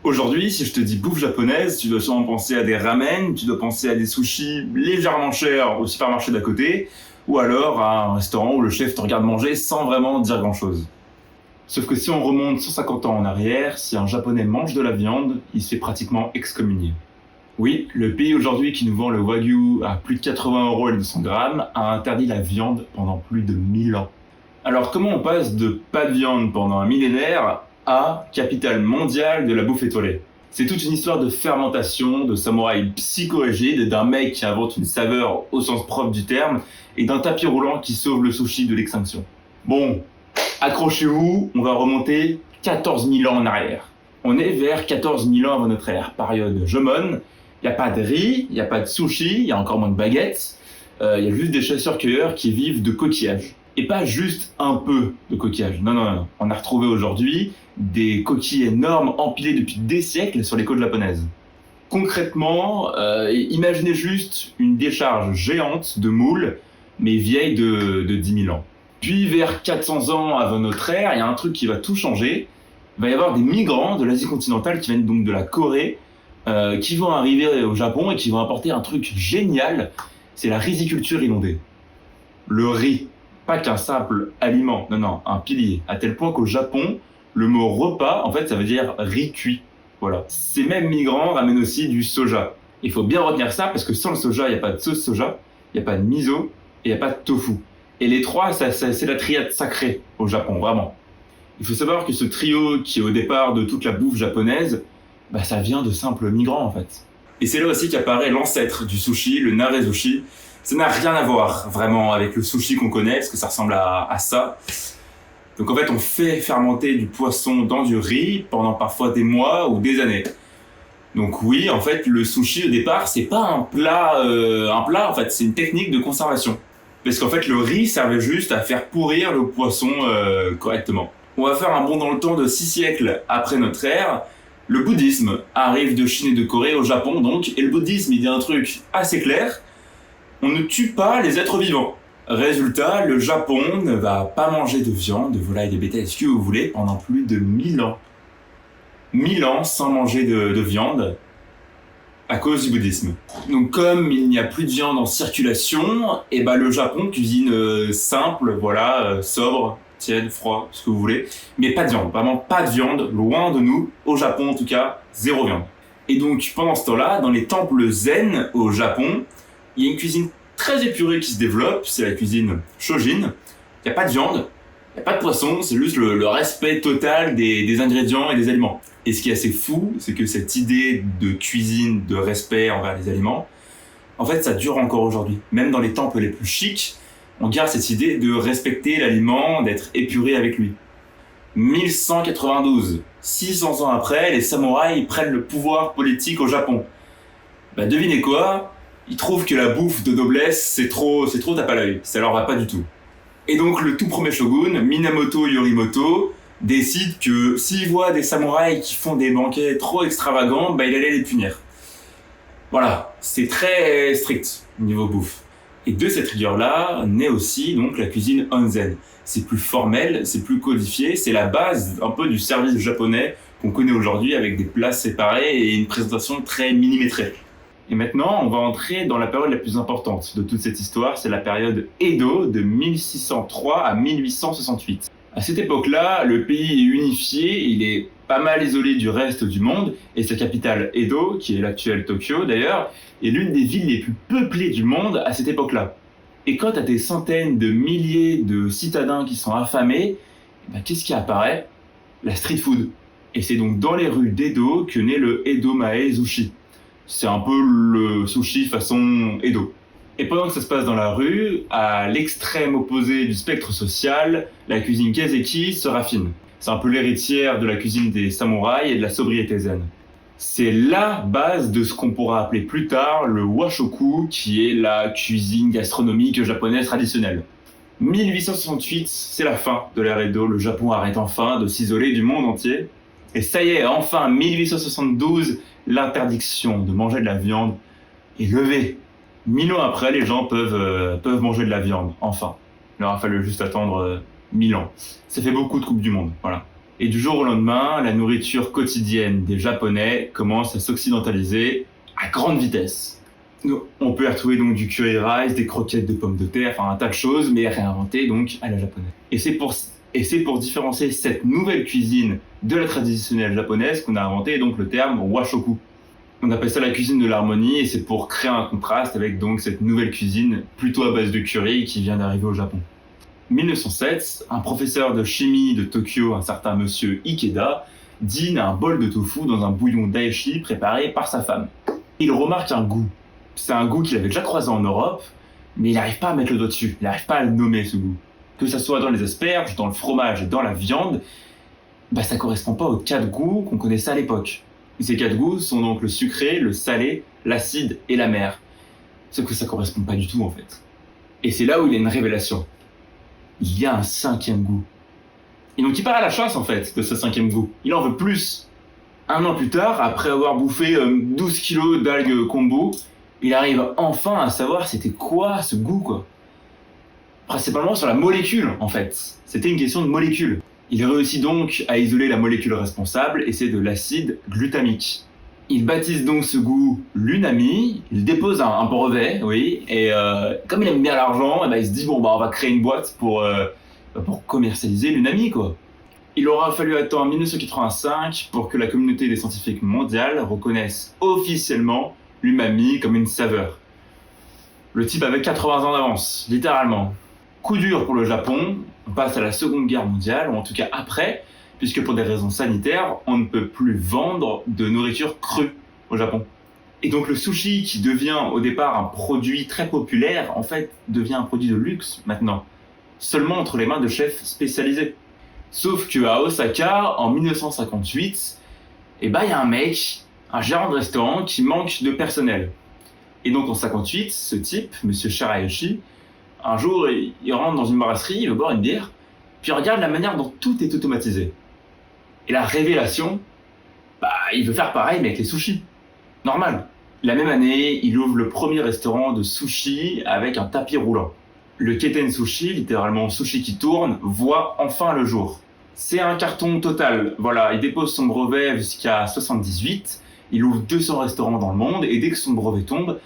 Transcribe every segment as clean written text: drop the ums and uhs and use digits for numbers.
Aujourd'hui, si je te dis bouffe japonaise, tu dois sûrement penser à des ramen, tu dois penser à des sushis légèrement chers au supermarché d'à côté, ou alors à un restaurant où le chef te regarde manger sans vraiment dire grand-chose. Sauf que si on remonte 150 ans en arrière, si un japonais mange de la viande, il se fait pratiquement excommunier. Oui, le pays aujourd'hui qui nous vend le wagyu à plus de 80 € les 200 grammes a interdit la viande pendant plus de 1000 ans. Alors comment on passe de pas de viande pendant un millénaire à capitale mondiale de la bouffe étoilée? C'est toute une histoire de fermentation, de samouraï psychorigide, d'un mec qui invente une saveur au sens propre du terme, et d'un tapis roulant qui sauve le sushi de l'extinction. Bon, accrochez-vous, on va remonter 14 000 ans en arrière. On est vers 14 000 ans avant notre ère, période Jomon. Il n'y a pas de riz, il n'y a pas de sushi, il y a encore moins de baguettes. Il y a juste des chasseurs-cueilleurs qui vivent de coquillages. Et pas juste un peu de coquillages. Non. On a retrouvé aujourd'hui des coquilles énormes empilées depuis des siècles sur les côtes japonaises. Concrètement, imaginez juste une décharge géante de moules, mais vieille de 10 000 ans. Puis vers 400 ans avant notre ère, il y a un truc qui va tout changer. Il va y avoir des migrants de l'Asie continentale qui viennent donc de la Corée, qui vont arriver au Japon et qui vont apporter un truc génial, c'est la riziculture inondée. Le riz, pas qu'un simple aliment, non, un pilier, à tel point qu'au Japon, le mot repas, en fait, ça veut dire riz cuit. Voilà. Ces mêmes migrants ramènent aussi du soja. Il faut bien retenir ça parce que sans le soja, il n'y a pas de sauce soja, il n'y a pas de miso et il n'y a pas de tofu. Et les trois, c'est la triade sacrée au Japon, vraiment. Il faut savoir que ce trio qui est au départ de toute la bouffe japonaise, ça vient de simples migrants en fait. Et c'est là aussi qu'apparaît l'ancêtre du sushi, le nare-sushi. Ça n'a rien à voir vraiment avec le sushi qu'on connaît, parce que ça ressemble à ça. Donc en fait, on fait fermenter du poisson dans du riz pendant parfois des mois ou des années. Donc oui, en fait, le sushi au départ, c'est pas un plat en fait, c'est une technique de conservation. Parce qu'en fait, le riz servait juste à faire pourrir le poisson correctement. On va faire un bond dans le temps de 6 siècles après notre ère. Le bouddhisme arrive de Chine et de Corée au Japon donc, et le bouddhisme il dit un truc assez clair, on ne tue pas les êtres vivants. Résultat, le Japon ne va pas manger de viande, de volaille, de bétail, ce que vous voulez, pendant plus de 1000 ans. 1000 ans sans manger de viande à cause du bouddhisme. Donc comme il n'y a plus de viande en circulation, et le Japon cuisine simple, sobre, tiède, froid, ce que vous voulez, mais pas de viande, vraiment pas de viande, loin de nous, au Japon en tout cas, zéro viande. Et donc pendant ce temps-là, dans les temples zen au Japon, il y a une cuisine très épurée qui se développe, c'est la cuisine Shojin. Il n'y a pas de viande, il n'y a pas de poisson, c'est juste le respect total des ingrédients et des aliments. Et ce qui est assez fou, c'est que cette idée de cuisine, de respect envers les aliments, en fait ça dure encore aujourd'hui. Même dans les temples les plus chics, on garde cette idée de respecter l'aliment, d'être épuré avec lui. 1192, 600 ans après, les samouraïs prennent le pouvoir politique au Japon. Devinez quoi? Ils trouvent que la bouffe de noblesse, c'est trop tape à l'œil, ça leur va pas du tout. Et donc le tout premier shogun, Minamoto Yorimoto, décide que s'il voit des samouraïs qui font des banquets trop extravagants, il allait les punir. Voilà, c'est très strict niveau bouffe. Et de cette rigueur-là naît aussi donc la cuisine onsen. C'est plus formel, c'est plus codifié, c'est la base un peu du service japonais qu'on connaît aujourd'hui avec des plats séparés et une présentation très millimétrée. Et maintenant, on va entrer dans la période la plus importante de toute cette histoire, c'est la période Edo de 1603 à 1868. À cette époque-là, le pays est unifié, il est pas mal isolé du reste du monde, et sa capitale Edo, qui est l'actuelle Tokyo d'ailleurs, est l'une des villes les plus peuplées du monde à cette époque-là. Et quand t'as des centaines de milliers de citadins qui sont affamés, qu'est-ce qui apparaît? La street food. Et c'est donc dans les rues d'Edo que naît le Edomae Sushi. C'est un peu le sushi façon Edo. Et pendant que ça se passe dans la rue, à l'extrême opposé du spectre social, la cuisine Kazeki se raffine. C'est un peu l'héritière de la cuisine des samouraïs et de la sobriété zen. C'est la base de ce qu'on pourra appeler plus tard le washoku, qui est la cuisine gastronomique japonaise traditionnelle. 1868, c'est la fin de l'ère Edo, le Japon arrête enfin de s'isoler du monde entier. Et ça y est, enfin, 1872, l'interdiction de manger de la viande est levée. 1000 ans après, les gens peuvent manger de la viande, enfin. Il leur a fallu juste attendre 1000 ans. Ça fait beaucoup de Coupes du Monde, voilà. Et du jour au lendemain, la nourriture quotidienne des Japonais commence à s'occidentaliser à grande vitesse. On peut y retrouver donc du curry rice, des croquettes de pommes de terre, enfin un tas de choses, mais réinventées donc à la japonaise. Et c'est pour différencier cette nouvelle cuisine de la traditionnelle japonaise qu'on a inventé donc le terme washoku. On appelle ça la cuisine de l'harmonie et c'est pour créer un contraste avec donc cette nouvelle cuisine plutôt à base de curry qui vient d'arriver au Japon. 1907, un professeur de chimie de Tokyo, un certain monsieur Ikeda, dîne un bol de tofu dans un bouillon daishi préparé par sa femme. Il remarque un goût. C'est un goût qu'il avait déjà croisé en Europe, mais il n'arrive pas à mettre le doigt dessus, il n'arrive pas à le nommer ce goût. Que ça soit dans les asperges, dans le fromage et dans la viande, ça correspond pas aux 4 goûts qu'on connaissait à l'époque. Ces 4 goûts sont donc le sucré, le salé, l'acide et l'amer. Sauf que ça correspond pas du tout en fait. Et c'est là où il y a une révélation. Il y a un 5e goût. Et donc il part à la chasse en fait de ce 5e goût. Il en veut plus. Un an plus tard, après avoir bouffé 12 kilos d'algues kombu, il arrive enfin à savoir c'était quoi ce goût quoi. Principalement sur la molécule en fait. C'était une question de molécule. Il réussit donc à isoler la molécule responsable et c'est de l'acide glutamique. Il baptise donc ce goût l'unami, il dépose un brevet, oui, et comme il aime bien l'argent, il se dit on va créer une boîte pour commercialiser l'unami quoi. Il aura fallu attendre 1985 pour que la communauté des scientifiques mondiale reconnaisse officiellement l'umami comme une saveur. Le type avait 80 ans d'avance, littéralement. Coup dur pour le Japon, on passe à la Seconde Guerre mondiale, ou en tout cas après, puisque pour des raisons sanitaires, on ne peut plus vendre de nourriture crue au Japon. Et donc le sushi, qui devient au départ un produit très populaire, en fait devient un produit de luxe maintenant, seulement entre les mains de chefs spécialisés. Sauf qu'à Osaka, en 1958, il y a un mec, un gérant de restaurant, qui manque de personnel. Et donc en 58, ce type, monsieur Shiraishi, un jour, il rentre dans une brasserie, il veut boire une bière, puis il regarde la manière dont tout est automatisé. Et la révélation, il veut faire pareil mais avec les sushis. Normal. La même année, il ouvre le premier restaurant de sushi avec un tapis roulant. Le Keten Sushi, littéralement sushi qui tourne, voit enfin le jour. C'est un carton total. Voilà, il dépose son brevet jusqu'à 78, il ouvre 200 restaurants dans le monde et dès que son brevet tombe,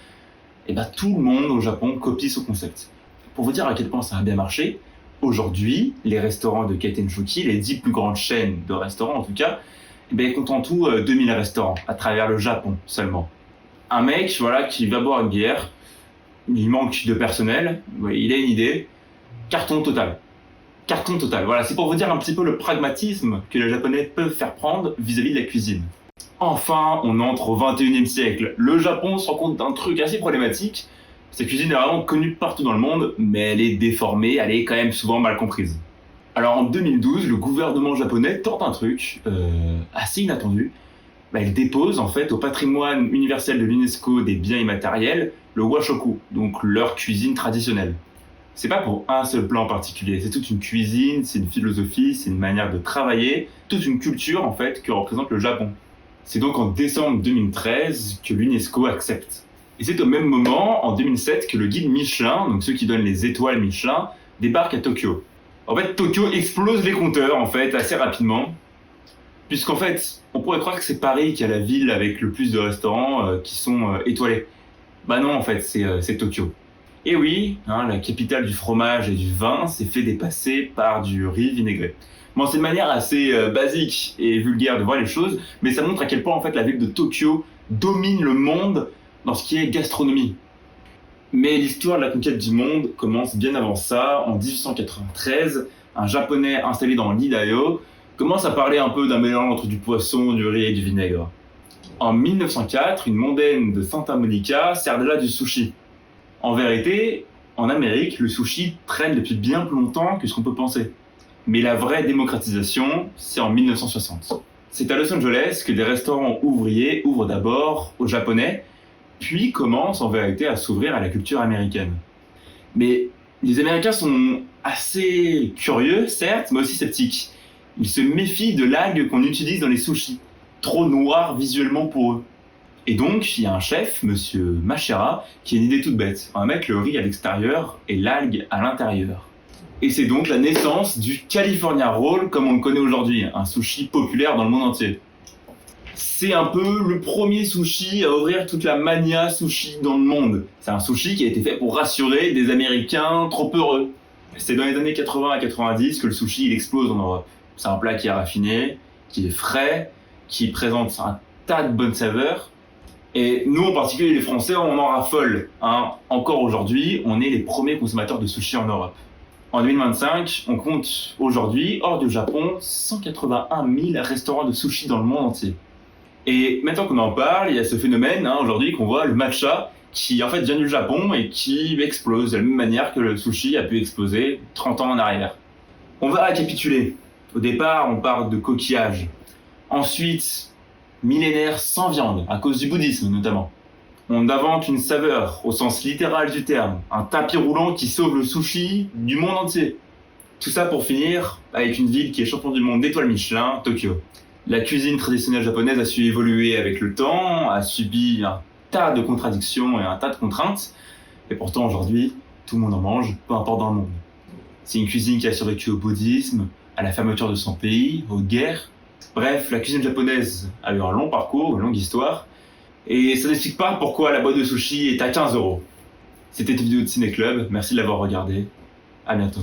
tout le monde au Japon copie son concept. Pour vous dire à quel point ça a bien marché, aujourd'hui, les restaurants de Kaitenshuki, les 10 plus grandes chaînes de restaurants en tout cas, comptent en tout 2000 restaurants à travers le Japon seulement. Un mec qui va boire une bière, il manque de personnel, il a une idée, carton total. Carton total, voilà, c'est pour vous dire un petit peu le pragmatisme que les Japonais peuvent faire prendre vis-à-vis de la cuisine. Enfin, on entre au 21e siècle. Le Japon se rend compte d'un truc assez problématique. Cette cuisine est vraiment connue partout dans le monde, mais elle est déformée, elle est quand même souvent mal comprise. Alors en 2012, le gouvernement japonais tente un truc assez inattendu. Il dépose en fait au patrimoine universel de l'UNESCO des biens immatériels le washoku, donc leur cuisine traditionnelle. C'est pas pour un seul plat en particulier, c'est toute une cuisine, c'est une philosophie, c'est une manière de travailler, toute une culture en fait que représente le Japon. C'est donc en décembre 2013 que l'UNESCO accepte. Et c'est au même moment, en 2007, que le guide Michelin, donc ceux qui donnent les étoiles Michelin, débarque à Tokyo. En fait, Tokyo explose les compteurs, en fait, assez rapidement. Puisqu'en fait, on pourrait croire que c'est Paris qui a la ville avec le plus de restaurants qui sont étoilés. Non, en fait, c'est Tokyo. Et oui, la capitale du fromage et du vin s'est fait dépasser par du riz vinaigré. Bon, c'est une manière assez basique et vulgaire de voir les choses, mais ça montre à quel point en fait la ville de Tokyo domine le monde dans ce qui est gastronomie. Mais l'histoire de la conquête du monde commence bien avant ça. En 1893, un Japonais installé dans l'Idaho commence à parler un peu d'un mélange entre du poisson, du riz et du vinaigre. En 1904, une mondaine de Santa Monica sert déjà du sushi. En vérité, en Amérique, le sushi traîne depuis bien plus longtemps que ce qu'on peut penser. Mais la vraie démocratisation, c'est en 1960. C'est à Los Angeles que des restaurants ouvriers ouvrent d'abord aux Japonais, puis commencent en vérité à s'ouvrir à la culture américaine. Mais les Américains sont assez curieux, certes, mais aussi sceptiques. Ils se méfient de l'algue qu'on utilise dans les sushis, trop noire visuellement pour eux. Et donc, il y a un chef, monsieur Machera, qui a une idée toute bête. On va mettre le riz à l'extérieur et l'algue à l'intérieur. Et c'est donc la naissance du California Roll comme on le connaît aujourd'hui, un sushi populaire dans le monde entier. C'est un peu le premier sushi à ouvrir toute la mania sushi dans le monde. C'est un sushi qui a été fait pour rassurer des Américains trop heureux. C'est dans les années 80 à 90 que le sushi il explose en Europe. C'est un plat qui est raffiné, qui est frais, qui présente un tas de bonnes saveurs. Et nous, en particulier les Français, on en raffole. Encore aujourd'hui, on est les premiers consommateurs de sushi en Europe. En 2025, on compte aujourd'hui, hors du Japon, 181 000 restaurants de sushi dans le monde entier. Et maintenant qu'on en parle, il y a ce phénomène aujourd'hui qu'on voit, le matcha, qui en fait vient du Japon et qui explose de la même manière que le sushi a pu exploser 30 ans en arrière. On va récapituler. Au départ, on parle de coquillage. Ensuite, millénaire sans viande, à cause du bouddhisme notamment. On invente une saveur, au sens littéral du terme, un tapis roulant qui sauve le sushi du monde entier. Tout ça pour finir avec une ville qui est champion du monde d'étoiles Michelin, Tokyo. La cuisine traditionnelle japonaise a su évoluer avec le temps, a subi un tas de contradictions et un tas de contraintes, et pourtant aujourd'hui, tout le monde en mange, peu importe dans le monde. C'est une cuisine qui a survécu au bouddhisme, à la fermeture de son pays, aux guerres. Bref, la cuisine japonaise a eu un long parcours, une longue histoire, et ça n'explique pas pourquoi la boîte de sushi est à 15 euros. C'était une vidéo de Ciné Club, merci de l'avoir regardé, à bientôt.